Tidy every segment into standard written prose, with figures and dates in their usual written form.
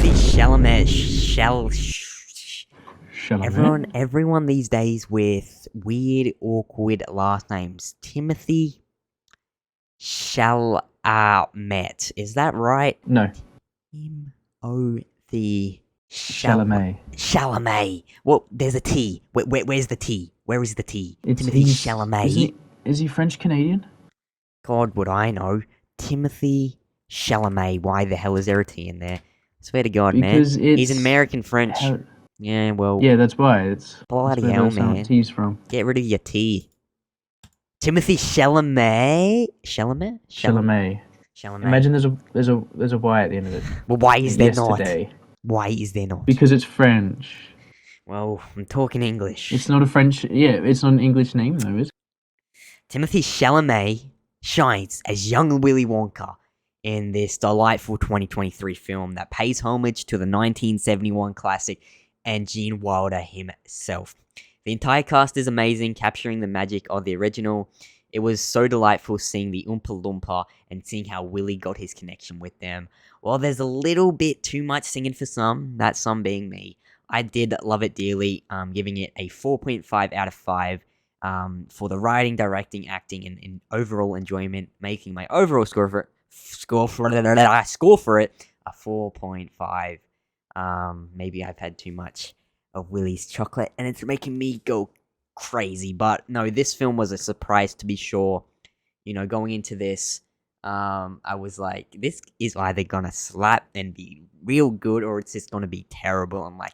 Timothy Chalamet. Chalamet? Everyone these days with weird, awkward last names. Timothy Chalamet. Is that right? No, Timothy Chalamet. Chalamet. Well, there's a T. Where's the T? Where is the T? Timothy He's- Chalamet. Is he French Canadian? God would I know. Timothy Chalamet. Why the hell is there a T in there? Swear to God, Because man. He's an American French. Yeah, well, Yeah, that's why. That's bloody where hell, the man. T's from. Get rid of your T. Timothy Chalamet. Chalamet. Chalamet. Imagine there's a Y at the end of it. Well, why is there not? Yesterday. Why is there not? Because it's French. Well, I'm talking English. It's not a French. Yeah, it's not an English name though, is it? Timothy Chalamet shines as young Willy Wonka in this delightful 2023 film that pays homage to the 1971 classic and Gene Wilder himself. The entire cast is amazing, capturing the magic of the original. It was so delightful seeing the Oompa Loompa and seeing how Willy got his connection with them. While there's a little bit too much singing for some, that some being me, I did love it dearly, giving it a 4.5 out of 5 for the writing, directing, acting, and overall enjoyment, making my overall score for it a 4.5. Maybe I've had too much of Willy's chocolate, and it's making me go crazy. But no, this film was a surprise to be sure. You know, going into this, I was like, this is either gonna slap and be real good, or it's just gonna be terrible. I'm like,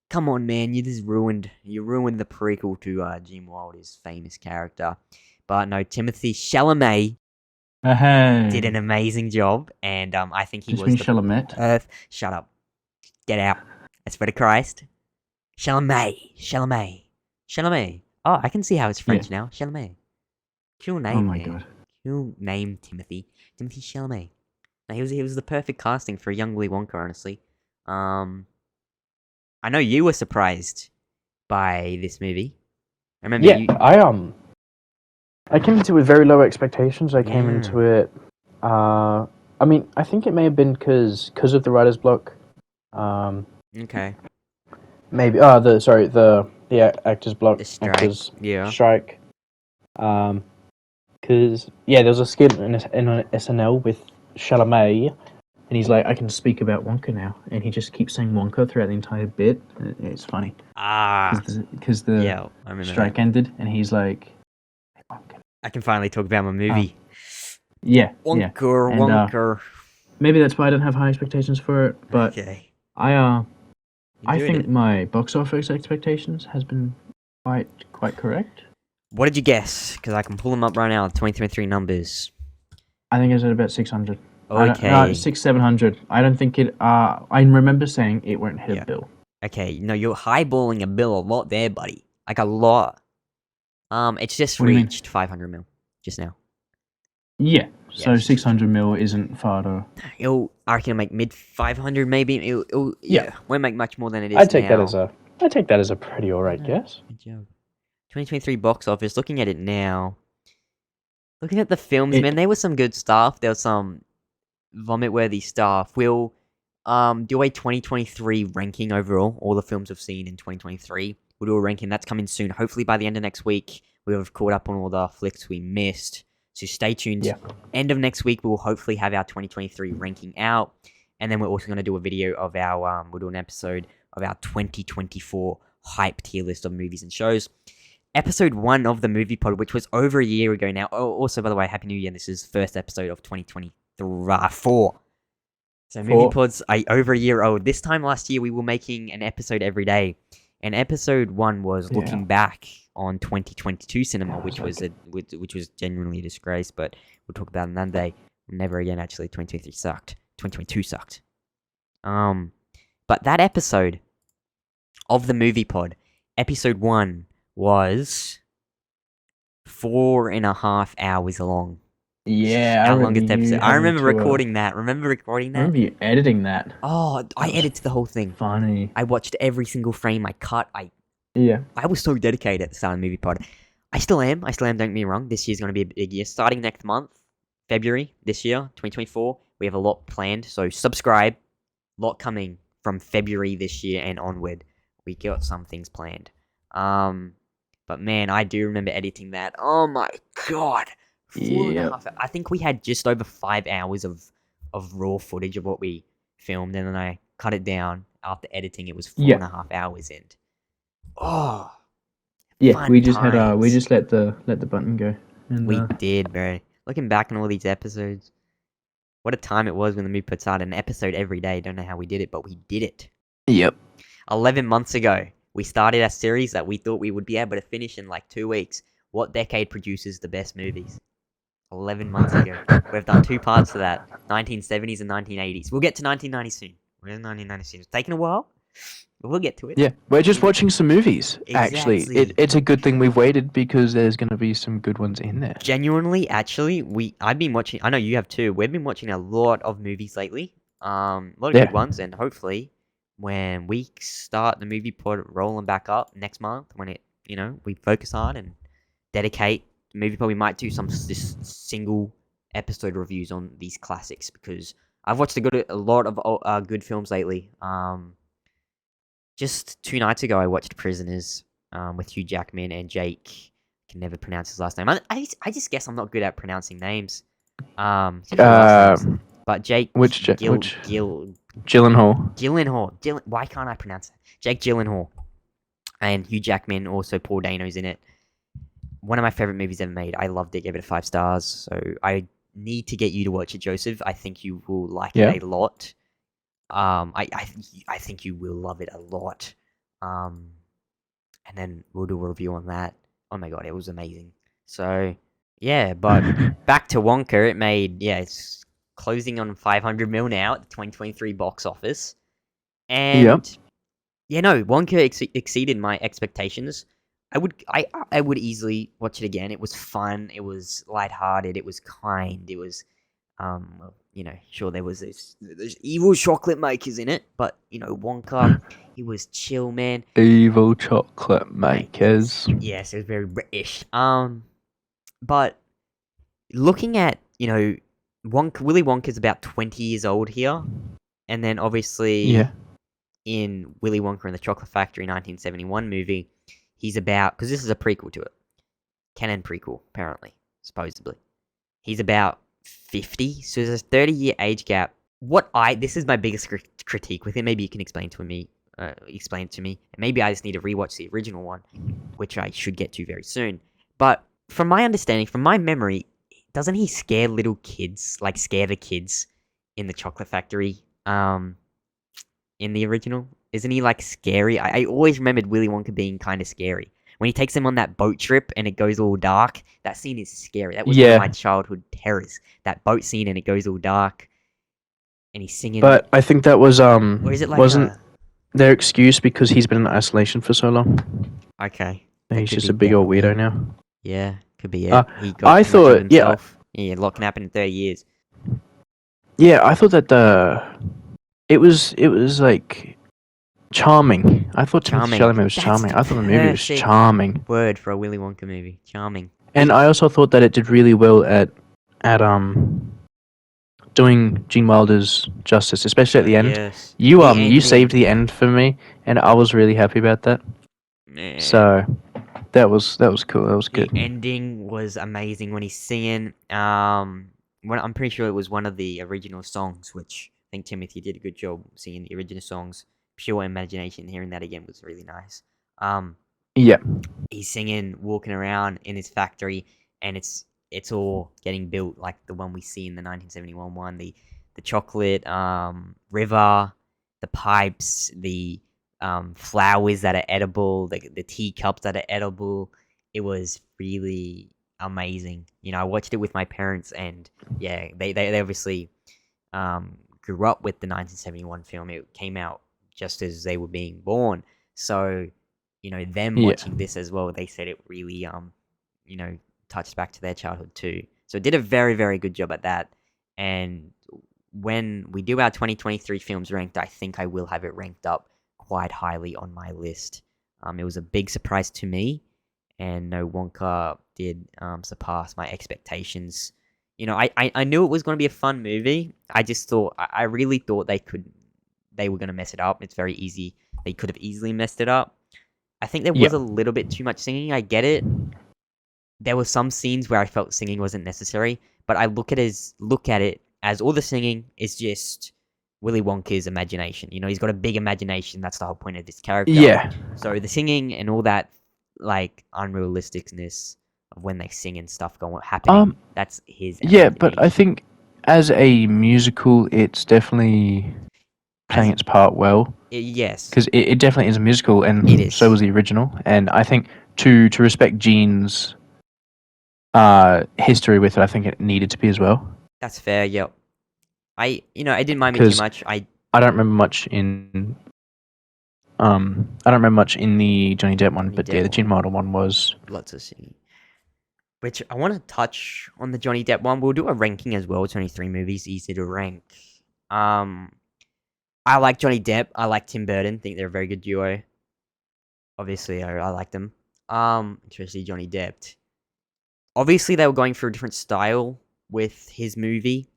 come on, man, you ruined the prequel to Gene Wilder's famous character. But no, Timothy Chalamet did an amazing job, and I think he was the Chalamet. Shut up. Get out. I swear to Christ. Chalamet. Oh, I can see how it's French now. Chalamet. Cool name, Oh my man. god. Cool name, Timothy Chalamet. No, he was the perfect casting for a young Willy Wonka, honestly. I know you were surprised by this movie. I remember Yeah, you. I came into it with very low expectations. I came Yeah. into it. I mean, I think it may have been because of the writer's block. Okay. Maybe. The actors block. The strike. Actors Yeah. strike. Because there was a skit in SNL with Chalamet, and he's like, "I can speak about Wonka now," and he just keeps saying Wonka throughout the entire bit. It's funny because the Yeah, I remember strike that. ended, and he's like, "Wonka." I can finally talk about my movie. Wonka. Maybe that's why I don't have high expectations for it, but Okay. I Enjoyed think it. my box office expectations has been quite correct. What did you guess? Because I can pull them up right now. 2023 numbers. I think it's at about 600. Okay. 700. I don't think it. I remember saying it won't hit Yeah. a bill. Okay. No, you're highballing a bill a lot there, buddy. Like a lot. It's just What do you mean? reached 500 mil just now. Yeah. So Yeah. 600 mil isn't far to. I reckon make mid 500 maybe. Yeah. Won't make much more than it is I take now. that as a pretty alright guess. Good job. 2023 box office. Looking at it now. Looking at the films, man, there was some good stuff. There was some vomit-worthy stuff. We'll do a 2023 ranking overall. All the films we've seen in 2023. We'll do a ranking. That's coming soon. Hopefully by the end of next week, we'll have caught up on all the flicks we missed. So stay tuned. Yeah. End of next week, we'll hopefully have our 2023 ranking out. And then we're also going to do a video of our, we'll do an episode of our 2024 hype tier list of movies and shows. Episode 1 of the Movie Pod, which was over a year ago now. Oh, also, by the way, Happy New Year. This is first episode of 2024. So Movie Pods are over a year old. This time last year, we were making an episode every day. And episode 1 was looking back on 2022 cinema, which was genuinely a disgrace, but we'll talk about it another day. Never again, actually. 2023 sucked. 2022 sucked. But that episode of the Movie Pod, episode 1, was 4.5 hours long. Yeah. Our longest episode. I remember recording that. Remember recording that? I remember you editing that. Oh, I edited the whole thing. Funny. I watched every single frame. I cut. Yeah. I was so dedicated at the start of the Movie Pod. I still am. Don't get me wrong. This year's going to be a big year. Starting next month, February this year, 2024, we have a lot planned. So subscribe. Lot coming from February this year and onward. We got some things planned. But man, I do remember editing that. Oh my god. 4.5. I think we had just over 5 hours of raw footage of what we filmed, and then I cut it down after editing. It was 4.5 hours in. Oh. Yeah, we just times. let the button go. And, we did, bro. Looking back on all these episodes, what a time it was when the movie puts out an episode every day. Don't know how we did it, but we did it. Yep. 11 months ago, we started a series that we thought we would be able to finish in like 2 weeks. What decade produces the best movies? 11 months ago. We've done 2 parts to that. 1970s and 1980s. We'll get to 1990 soon. Where's 1990 soon? It's taking a while, but we'll get to it. Yeah, we're just watching some movies, actually. Exactly. It's a good thing we've waited because there's going to be some good ones in there. Genuinely, actually, I've been watching, I know you have too, we've been watching a lot of movies lately. A lot of good ones, and hopefully when we start the movie pod rolling back up next month, when it, we focus on and dedicate the movie pod, we might do some just single episode reviews on these classics, because I've watched a lot of good films lately. Just 2 nights ago, I watched Prisoners with Hugh Jackman and Jake. I can never pronounce his last name. I just guess I'm not good at pronouncing names. But Jake. Gyllenhaal. Why can't I pronounce it? Jake Gyllenhaal and Hugh Jackman. Also, Paul Dano's in it. One of my favorite movies ever made. I loved it. Gave it 5 stars. So I need to get you to watch it, Joseph. I think you will like it a lot. I think you will love it a lot. And then we'll do a review on that. Oh my god, it was amazing. So yeah, but back to Wonka. It made it's closing on 500 mil now at the 2023 box office, and Wonka exceeded my expectations. I would easily watch it again. It was fun. It was lighthearted. It was kind. It was sure there was those evil chocolate makers in it, but Wonka, he was chill, man. Evil chocolate makers. Yes, it was very British. But looking at Willy Wonka's about 20 years old here, and then obviously in Willy Wonka and the Chocolate Factory 1971 movie, he's about, because this is a prequel to it, canon prequel apparently, supposedly. He's about 50, so there's a 30-year age gap. This is my biggest critique with it. Maybe you can explain it to me. And maybe I just need to rewatch the original one, which I should get to very soon. But from my understanding, from my memory, doesn't he scare little kids, like scare the kids in the Chocolate Factory? In the original, isn't he like scary? I always remembered Willy Wonka being kind of scary. When he takes them on that boat trip and it goes all dark, that scene is scary. That was one of my childhood terrors. That boat scene and it goes all dark, and he's singing. But I think that was or is it like wasn't their excuse because he's been in isolation for so long. Okay. And he's just a big old weirdo now. Yeah, could be it. He got too much of himself. Yeah, a lot can happen in 30 years. Yeah, I thought that it was like charming. I thought Chalamet was charming. I thought the movie was charming. Word for a Willy Wonka movie. Charming. And I also thought that it did really well at doing Gene Wilder's justice, especially at the end. Yes. You saved the end for me, and I was really happy about that. Man. So that was cool. That was good. The ending was amazing when he's singing. I'm pretty sure it was one of the original songs, which I think Timothy did a good job singing the original songs. Pure imagination. Hearing that again was really nice. He's singing, walking around in his factory, and it's all getting built like the one we see in the 1971 one. The chocolate river, the pipes, the flowers that are edible, the teacups that are edible. It was really amazing. I watched it with my parents, and they obviously grew up with the 1971 film. It came out just as they were being born. So, them watching this as well, they said it really, touched back to their childhood too. So it did a very, very good job at that. And when we do our 2023 films ranked, I think I will have it ranked up quite highly on my list. It was a big surprise to me, and Wonka did surpass my expectations. I knew it was going to be a fun movie. I really thought they could they were going to mess it up. It's very easy. They could have easily messed it up. I think there was a little bit too much singing. I get it. There were some scenes where I felt singing wasn't necessary, but I look at it as all the singing is just Willy Wonka's imagination. You know, he's got a big imagination. That's the whole point of this character. Yeah. So the singing and all that, like, unrealisticness of when they sing and stuff happening, that's his imagination. But I think as a musical, it's definitely playing its part well. Yes. Because it definitely is a musical, and it is. So was the original. And I think to respect Gene's history with it, I think it needed to be as well. That's fair, yep. I didn't mind it too much. I don't remember much in the Johnny Depp one, but the Gene Wilder one was lots of singing. Which I want to touch on the Johnny Depp one. We'll do a ranking as well. It's only 3 movies, easy to rank. I like Johnny Depp. I like Tim Burton. Think they're a very good duo. Obviously, I like them. Especially Johnny Depp. Obviously, they were going for a different style with his movie.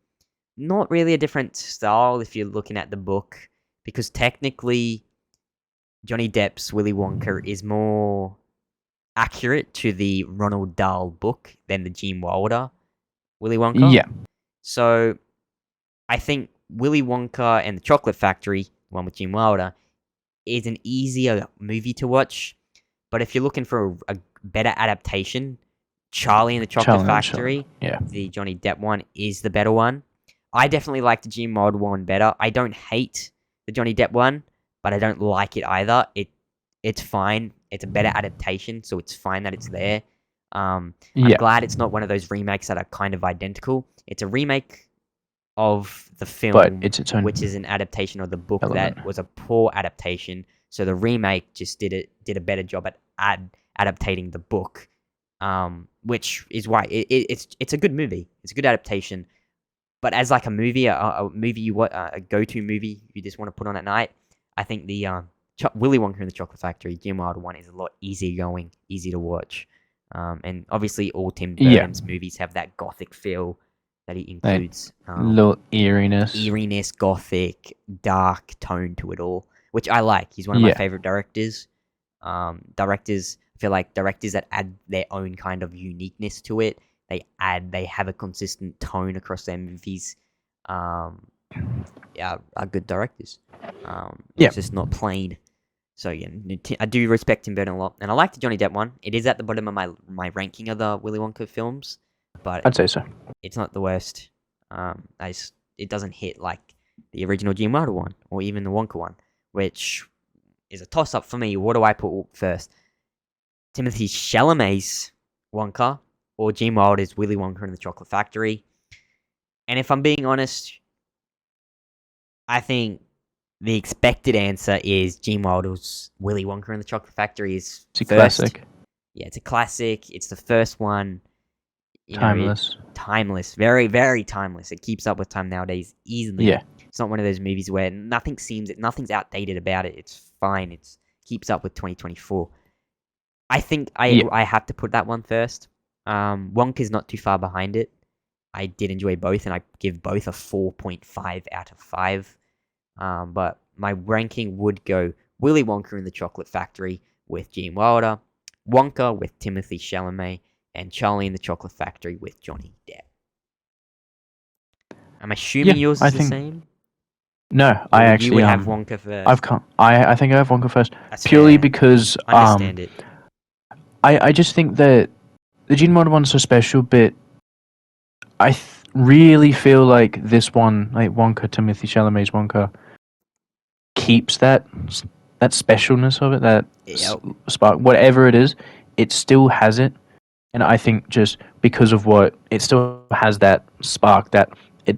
Not really a different style if you're looking at the book, because technically, Johnny Depp's Willy Wonka is more accurate to the Ronald Dahl book than the Gene Wilder Willy Wonka. Yeah. So, I think Willy Wonka and the Chocolate Factory, the one with Gene Wilder, is an easier movie to watch. But if you're looking for a better adaptation, Charlie and the Chocolate Factory, the Johnny Depp one, is the better one. I definitely like the Gene Wilder one better. I don't hate the Johnny Depp one, but I don't like it either. It's fine. It's a better adaptation, so it's fine that it's there. I'm glad it's not one of those remakes that are kind of identical. It's a remake of the film, but it's its own, which is an adaptation of the book element. that was a poor adaptation. So the remake just did a better job at adaptating the book, which is why it's a good movie. It's a good adaptation. But as like a movie, a go-to movie you just want to put on at night, I think the Willy Wonka and the Chocolate Factory, Gene Wilder one, is a lot easier going, easy to watch. And obviously all Tim Burton's movies have that gothic feel that he includes. Little eeriness, gothic, dark tone to it all, which I like. He's one of my favorite directors. I feel like directors that add their own kind of uniqueness to it. They have a consistent tone across their movies. Are good directors. It's just not plain. So yeah, I do respect Tim Burton a lot, and I like the Johnny Depp one. It is at the bottom of my ranking of the Willy Wonka films, but I'd say so. It's not the worst. It doesn't hit like the original Gene Wilder one, or even the Wonka one, which is a toss up for me. What do I put first? Timothy Chalamet's Wonka, or Gene Wilder's Willy Wonka and the Chocolate Factory? And if I'm being honest, I think the expected answer is Gene Wilder's Willy Wonka and the Chocolate Factory is It's a classic. Yeah, it's a classic. It's the first one. Timeless. Timeless. Very, very timeless. It keeps up with time nowadays easily. Yeah. It's not one of those movies where nothing's outdated about it. It's fine. It keeps up with 2024. I think I have to put that one first. Wonka's not too far behind it. I did enjoy both, and I give both a 4.5 out of 5. But my ranking would go Willy Wonka and the Chocolate Factory with Gene Wilder, Wonka with Timothy Chalamet, and Charlie and the Chocolate Factory with Johnny Depp. I'm assuming yours is the same? No, I actually... You would have Wonka first. I think I have Wonka first. That's purely fair. Because... I understand it. I just think that the Gene Wilder one's so special, but I really feel like this one, like Wonka, Timothy Chalamet's Wonka, keeps that specialness of it, that spark, whatever it is, it still has it. And I think just because of what it still has, that spark, that it,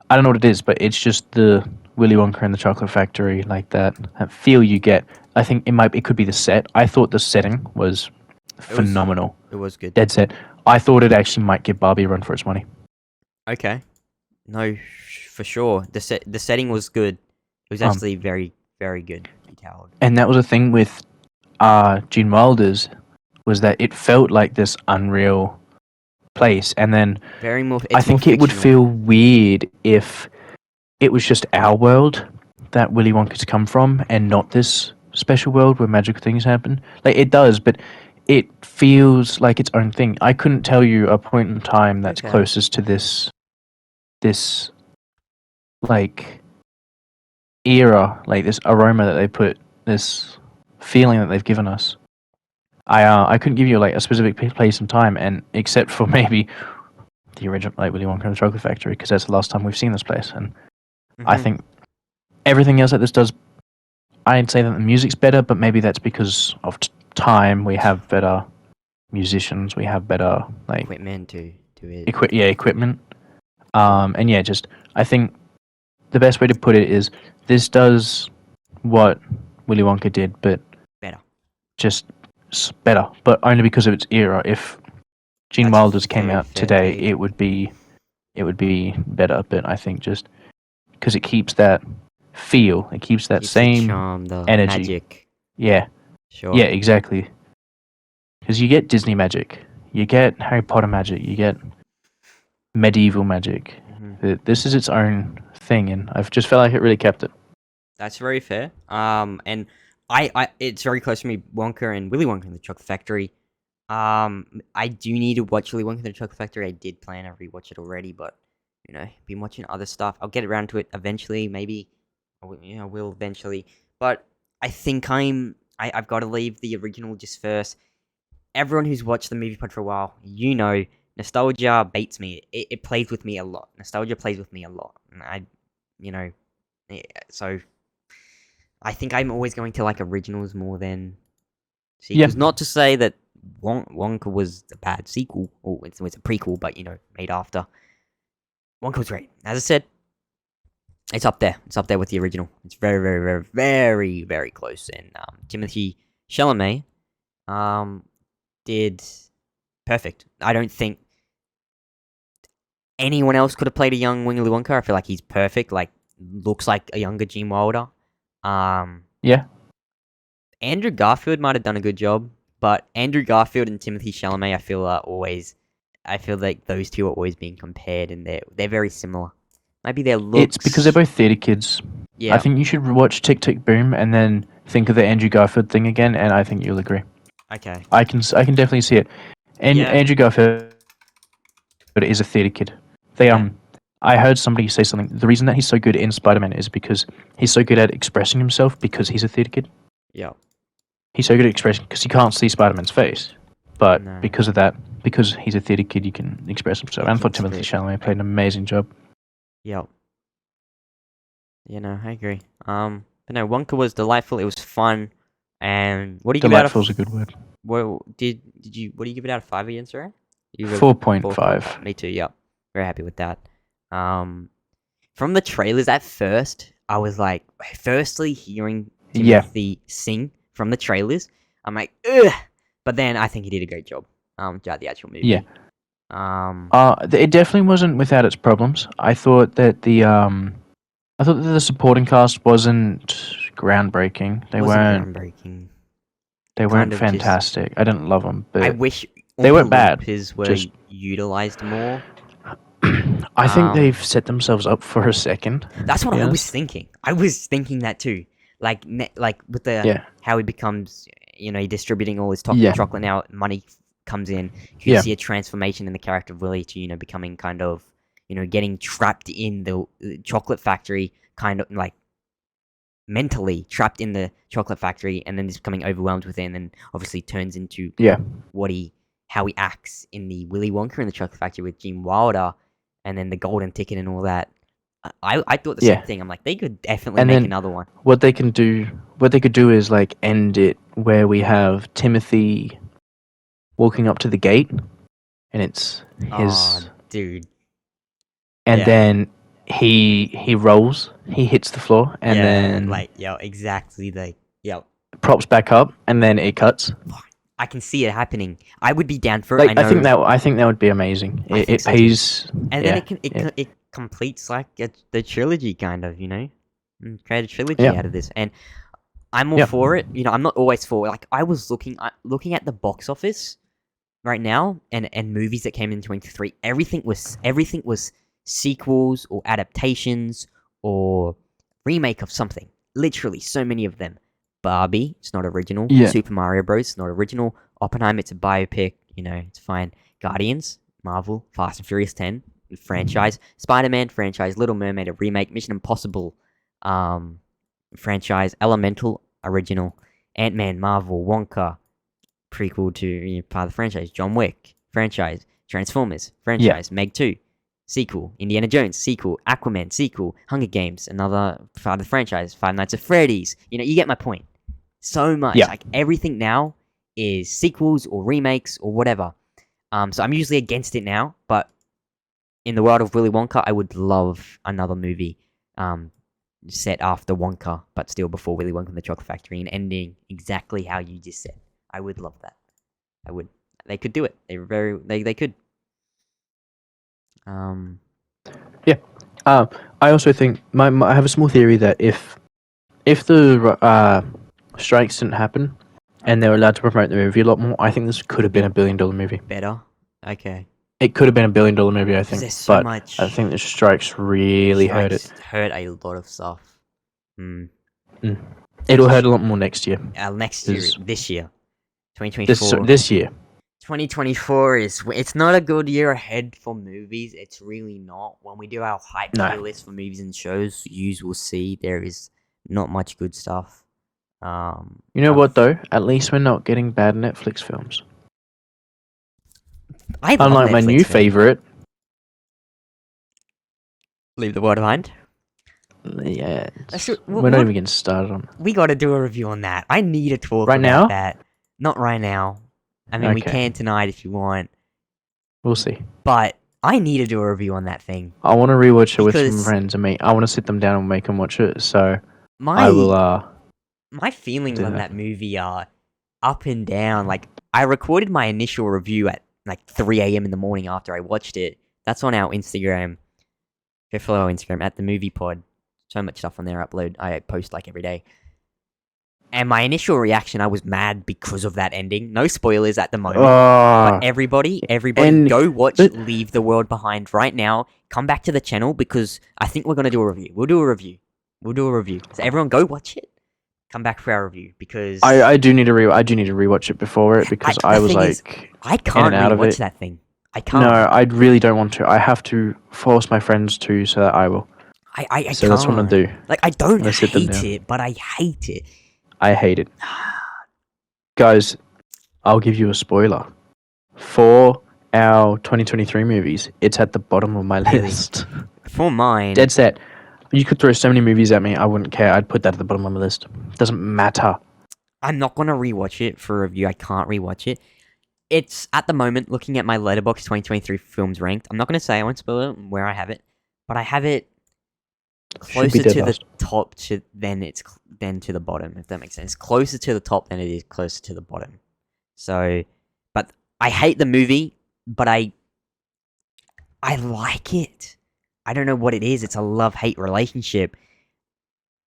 I don't know what it is, but it's just the Willy Wonka and the Chocolate Factory, like that feel you get. I think it could be the set. I thought the setting was phenomenal. It was good. Dead set. I thought it actually might give Barbie a run for its money. Okay. No, for sure. The setting was good. It was actually very, very good. Detailed. And that was the thing with Gene Wilder's, was that it felt like this unreal place, and then I think it would feel weird if it was just our world, that Willy Wonka's come from, and not this special world where magical things happen. Like it does, but it feels like its own thing. I couldn't tell you a point in time that's closest to this like era, like this aroma that they put, this feeling that they've given us. I couldn't give you like a specific place and time, and except for maybe the original, like Willy Wonka and the Chocolate Factory, because that's the last time we've seen this place. And I think everything else that this does, I'd say that the music's better, but maybe that's because of time. We have better musicians, we have better like equipment to it. Equipment. And yeah, just I think the best way to put it is this does what Willy Wonka did, but better. Just better, but only because of its era. If Gene Wilder's came out today, it would be better. But I think just because it keeps that feel, it keeps that same charm, the energy. Magic. Yeah. Sure. Yeah, exactly. Because you get Disney magic, you get Harry Potter magic, you get medieval magic. This is its own thing, and I've just felt like it really kept it. That's very fair. And I it's very close to me, Wonka and Willy Wonka and the Chocolate Factory. I do need to watch Willy Wonka and the Chocolate Factory. I did plan to rewatch it already, but been watching other stuff. I'll get around to it eventually. Maybe I will eventually. But I think I've got to leave the original just first. Everyone who's watched the movie pod for a while, nostalgia baits me. It plays with me a lot. Nostalgia plays with me a lot. And so I think I'm always going to like originals more than sequels. Yeah. Not to say that Wonka was a bad sequel, or it's a prequel, but made after. Wonka was great. As I said, it's up there. It's up there with the original. It's very, very, very, very, very close. And Timothée Chalamet did perfect. I don't think anyone else could have played a young Willy Wonka. I feel like he's perfect. Like, looks like a younger Gene Wilder. Yeah. Andrew Garfield might have done a good job, but Andrew Garfield and Timothée Chalamet, I feel like those two are always being compared, and they're very similar. Maybe their looks. It's because they're both theatre kids. Yeah. I think you should watch Tick Tick Boom and then think of the Andrew Garfield thing again, and I think you'll agree. Okay. I can definitely see it. And Andrew Garfield is a theatre kid. I heard somebody say something. The reason that he's so good in Spider-Man is because he's so good at expressing himself because he's a theatre kid. Yeah. He's so good at expressing because you can't see Spider-Man's face. But because of that, because he's a theatre kid, you can express himself. And I thought Timothée Chalamet played an amazing job. Yeah. I agree. But no, Wonka was delightful. It was fun. And what do you give it out of? Delightful is a good word. What do you give it out of 5 again, sir? 4.5. Me too, yeah. Very happy with that. From the trailers at first, I was like, firstly hearing Timothy sing from the trailers, I'm like, ugh! But then I think he did a great job throughout the actual movie. Yeah. It definitely wasn't without its problems. I thought that the supporting cast wasn't groundbreaking. They weren't groundbreaking. They weren't fantastic. I didn't love them, but I wish they weren't bad. Were utilized more. I think they've set themselves up for a second. That's what I was thinking. I was thinking that too. Like with how he becomes, distributing all his chocolate now, money comes in. You see a transformation in the character of Willy to, becoming kind of, getting trapped in the chocolate factory, kind of like mentally trapped in the chocolate factory, and then just becoming overwhelmed with it, and then obviously turns into how he acts in the Willy Wonka and the Chocolate Factory with Gene Wilder, and then the golden ticket and all that. I thought the same thing. I'm like, they could definitely make another one. What they could do is like end it where we have Timothy walking up to the gate, and it's his dude. And then he rolls, he hits the floor, and then exactly props back up, and then it cuts. I can see it happening. I would be down for it. I think that would be amazing. It pays, and then it completes like the trilogy, kind of, create a trilogy out of this, and I'm all for it. I'm not always for it. Like, I was looking at the box office right now, and movies that came in 2023. Everything was sequels or adaptations or remake of something. Literally, so many of them. Barbie, it's not original. Yeah. Super Mario Bros, it's not original. Oppenheimer, it's a biopic. It's fine. Guardians, Marvel, Fast and Furious 10, franchise. Spider-Man, franchise. Little Mermaid, a remake. Mission Impossible, franchise. Elemental, original. Ant-Man, Marvel, Wonka, prequel to part of the franchise. John Wick, franchise. Transformers, franchise. Meg 2, sequel. Indiana Jones, sequel. Aquaman, sequel. Hunger Games, another part of the franchise. Five Nights at Freddy's. You get my point. So much. Yeah. Like, everything now is sequels or remakes or whatever. So I'm usually against it now, but in the world of Willy Wonka, I would love another movie set after Wonka, but still before Willy Wonka and the Chocolate Factory, and ending exactly how you just said. I would love that. I would. They could do it. They could. Yeah. I also think I have a small theory that if the strikes didn't happen and they were allowed to promote the movie a lot more, I think this could have been $1 billion movie. Better. Okay. It could have been $1 billion movie, I think. There's so but much. I think the strikes really hurt it. Hurt a lot of stuff. It'll hurt a lot more next year. Next year, this year, 2024. This year. 2024 it's not a good year ahead for movies. It's really not. When we do our hype tier list for movies and shows, you will see there is not much good stuff. You know what though? At least we're not getting bad Netflix films. Unlike my new favorite. Leave the World Behind. Yeah. We're not even getting started on it. We got to do a review on that. I need to talk right about now? that. Not right now. I mean, we can tonight if you want. We'll see. But I need to do a review on that thing. I want to rewatch it with some friends and I want to sit them down and make them watch it. So I will. My feelings on that movie are up and down. Like, I recorded my initial review at like 3 a.m. in the morning after I watched it. That's on our Instagram. Go follow our Instagram at themoviepod. So much stuff on there. I post like every day. And my initial reaction, I was mad because of that ending. No spoilers at the moment. But everybody, go watch Leave the World Behind right now. Come back to the channel because I think we're going to do a review. We'll do a review. So everyone go watch it. Come back for our review because... I do need to rewatch it before it because I was like... I can't rewatch that thing. I can't. No, I really don't want to. I have to force my friends to so that I will. I can't. So that's what I'm going to do. Like, I don't hate it, but I hate it. I hate it. Guys, I'll give you a spoiler. For our 2023 movies, it's at the bottom of my list. For mine... Dead set. You could throw so many movies at me, I wouldn't care. I'd put that at the bottom of my list. Doesn't matter. I'm not going to rewatch it for review. I can't rewatch it. It's, at the moment, looking at my Letterboxd 2023 films ranked. I'm not going to say, I won't spoil it, where I have it. But I have it closer to the top than to the bottom, if that makes sense. Closer to the top than it is closer to the bottom. So, but I hate the movie, but I like it. I don't know what it is. It's a love-hate relationship.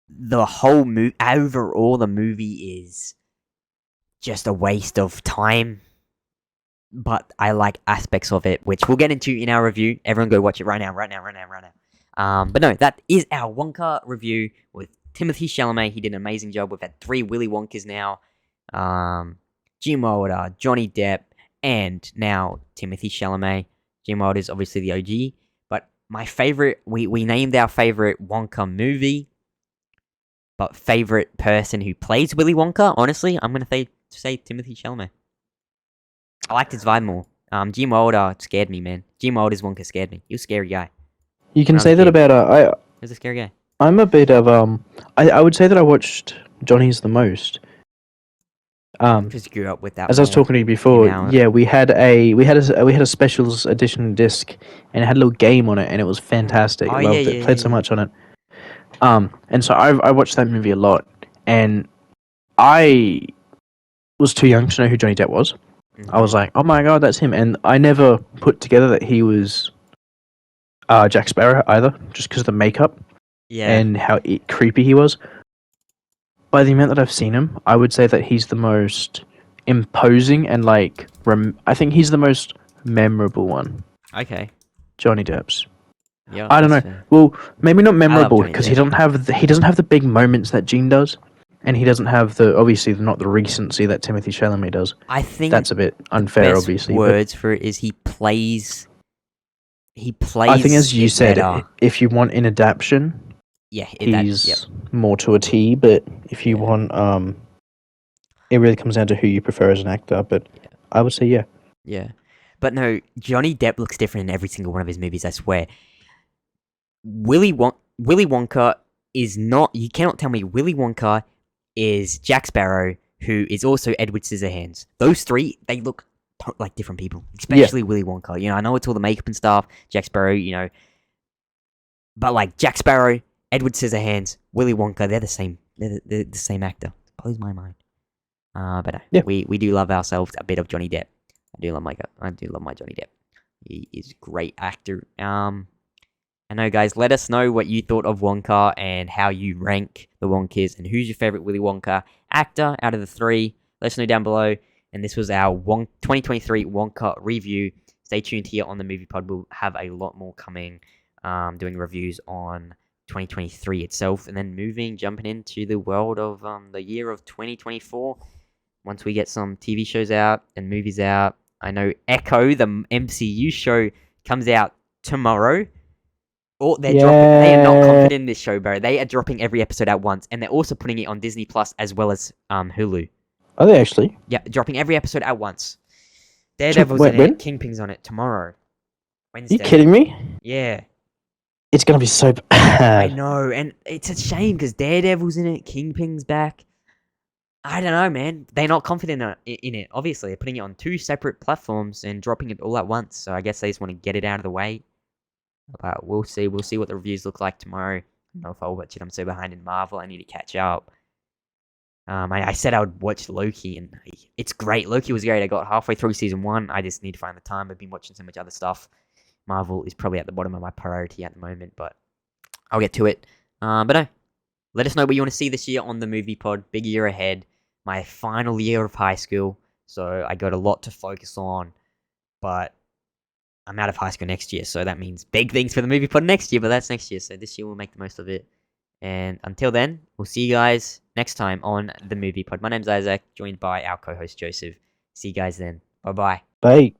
The whole overall, the movie is just a waste of time. But I like aspects of it, which we'll get into in our review. Everyone go watch it right now. But no, that is our Wonka review with Timothy Chalamet. He did an amazing job. We've had 3 Willy Wonkas now. Gene Wilder, Johnny Depp, and now Timothy Chalamet. Gene Wilder is obviously the OG. But my favorite, we named our favorite Wonka movie. But favorite person who plays Willy Wonka, honestly, I'm going to say Timothy Chalamet. I liked his vibe more. Gene Wilder scared me, man. Gene Wilder's Wonka scared me. He was a scary guy. You can say that about... He was a scary guy. I'm a bit of... I would say that I watched Johnny's the most. Because you grew up with that. As I was talking to you before, yeah, we had a specials edition disc, and it had a little game on it, and it was fantastic. I loved it. Played so much on it. And so I watched that movie a lot, and I was too young to know who Johnny Depp was. Mm-hmm. I was like, oh my god, that's him. And I never put together that he was Jack Sparrow either, just because of the makeup and how creepy he was. By the amount that I've seen him, I would say that he's the most imposing and I think he's the most memorable one. Okay. Johnny Depp's. Yeah, I don't know. that's fair. Well, maybe not memorable Johnny because Depp. he doesn't have the big moments that Gene does, and he doesn't have obviously not the recency that Timothy Chalamet does. I think That's a bit unfair, best obviously. words for it is he plays. I think, as you it said, better. if you want an adaptation, Yeah, he's more to a T. But if you want, it really comes down to who you prefer as an actor. But I would say, yeah. Yeah. But no, Johnny Depp looks different in every single one of his movies, I swear. Willy Wonka is not... You cannot tell me Willy Wonka is Jack Sparrow, who is also Edward Scissorhands. Those three, they look like different people. Especially Willy Wonka. You know, I know it's all the makeup and stuff. Jack Sparrow, you know. But like Jack Sparrow, Edward Scissorhands, Willy Wonka, they're the same. They're the same actor. It blows my mind. But we do love ourselves a bit of Johnny Depp. I do love my Johnny Depp. He is a great actor. I know, guys. Let us know what you thought of Wonka and how you rank the Wonkas and who's your favorite Willy Wonka actor out of the three. Let us know down below. And this was our 2023 Wonka review. Stay tuned here on the Movie Pod. We'll have a lot more coming, doing reviews on 2023 itself, and then jumping into the world of the year of 2024. Once we get some TV shows out and movies out. I know Echo, the MCU show, comes out tomorrow. Oh, they are not confident in this show, bro. They are dropping every episode at once, and they're also putting it on Disney Plus as well as Hulu. Are they actually? Yeah, dropping every episode at once. Daredevil's in it. Kingpin's on it tomorrow. Wednesday. Are you kidding me? Yeah. It's gonna be so bad. I know, and it's a shame because Daredevil's in it, Kingpin's back. I don't know, man. They're not confident in it. Obviously, they're putting it on two separate platforms and dropping it all at once. So I guess they just want to get it out of the way. But we'll see. We'll see what the reviews look like tomorrow. I don't know if I'll watch it. I'm so behind in Marvel. I need to catch up. I said I would watch Loki, and it's great. Loki was great. I got halfway through season 1. I just need to find the time. I've been watching so much other stuff. Marvel is probably at the bottom of my priority at the moment, but I'll get to it. But no, let us know what you want to see this year on the Movie Pod. Big year ahead. My final year of high school, so I got a lot to focus on, but I'm out of high school next year, so that means big things for the Movie Pod next year, but that's next year, so this year we'll make the most of it. And until then, we'll see you guys next time on the Movie Pod. My name's Isaac, joined by our co-host Joseph. See you guys then. Bye-bye. Bye.